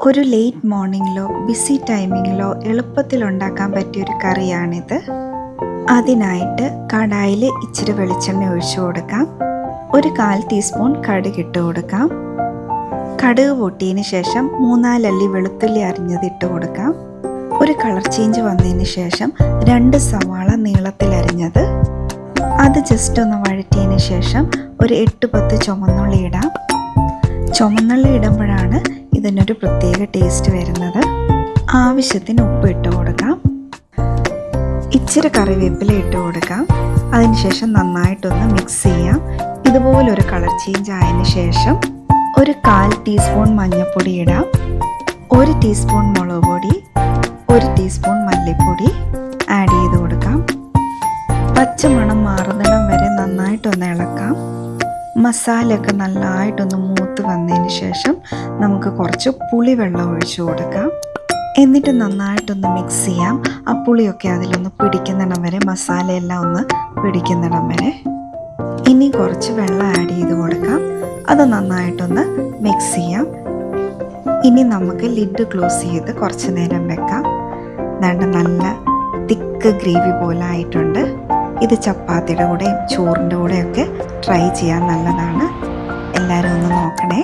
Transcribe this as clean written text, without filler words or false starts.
ഒരു late മോർണിംഗിലോ BC ടൈമിങ്ങിലോ എളുപ്പത്തിൽ ഉണ്ടാക്കാൻ പറ്റിയൊരു കറിയാണിത്. അതിനായിട്ട് കടായിൽ ഇച്ചിരി വെളിച്ചെണ്ണ ഒഴിച്ചു കൊടുക്കാം. ഒരു 1/4 ടീസ്പൂൺ കടുക് ഇട്ട് കൊടുക്കാം. കടുക് പൊട്ടിയതിന് ശേഷം 3-4 അല്ലി വെളുത്തുള്ളി അരിഞ്ഞത് ഇട്ട് കൊടുക്കാം. ഒരു കളർ ചേഞ്ച് വന്നതിന് ശേഷം 2 സവാള നീളത്തിൽ അരിഞ്ഞത്, അത് ജസ്റ്റ് ഒന്ന് വഴറ്റിയതിന് ശേഷം ഒരു 8-10 ചുമന്നുള്ളി ഇടാം. ചുമന്നുള്ളി ഇടുമ്പോഴാണ് ഇതിനൊരു പ്രത്യേക ടേസ്റ്റ് വരുന്നത്. ആവശ്യത്തിന് ഉപ്പ് ഇട്ട് കൊടുക്കാം. ഇച്ചിരി കറിവേപ്പില ഇട്ട് കൊടുക്കാം. അതിനുശേഷം നന്നായിട്ടൊന്ന് മിക്സ് ചെയ്യാം. ഇതുപോലൊരു കളർ ചേഞ്ച് ആയതിനു ശേഷം ഒരു 1/4 ടീസ്പൂൺ മഞ്ഞൾപ്പൊടി ഇടാം. 1 ടീസ്പൂൺ മുളക് പൊടി, 1 ടീസ്പൂൺ മല്ലിപ്പൊടി ആഡ് ചെയ്ത് കൊടുക്കാം. പച്ചമണം മാറുന്നിടം വരെ നന്നായിട്ടൊന്ന് ഇളക്കാം. മസാലയൊക്കെ നല്ലതായിട്ടൊന്ന് മൂത്ത് വന്നതിന് ശേഷം നമുക്ക് കുറച്ച് പുളിവെള്ളം ഒഴിച്ചു കൊടുക്കാം. എന്നിട്ട് നന്നായിട്ടൊന്ന് മിക്സ് ചെയ്യാം. ആ പുളിയൊക്കെ അതിലൊന്ന് പിടിക്കുന്നിടം വരെ, മസാലയെല്ലാം ഒന്ന് പിടിക്കുന്നിടം വരെ. ഇനി കുറച്ച് വെള്ളം ആഡ് ചെയ്ത് കൊടുക്കാം. അത് നന്നായിട്ടൊന്ന് മിക്സ് ചെയ്യാം. ഇനി നമുക്ക് ലിഡ് ക്ലോസ് ചെയ്ത് കുറച്ച് നേരം വെക്കാം. നല്ല തിക്ക് ഗ്രേവി പോലെ ആയിട്ടുണ്ട്. ഇത് ചപ്പാത്തിയുടെ കൂടെയും ചോറിൻ്റെ കൂടെയൊക്കെ ട്രൈ ചെയ്യാൻ നല്ലതാണ്. എല്ലാവരും ഒന്ന് നോക്കണേ.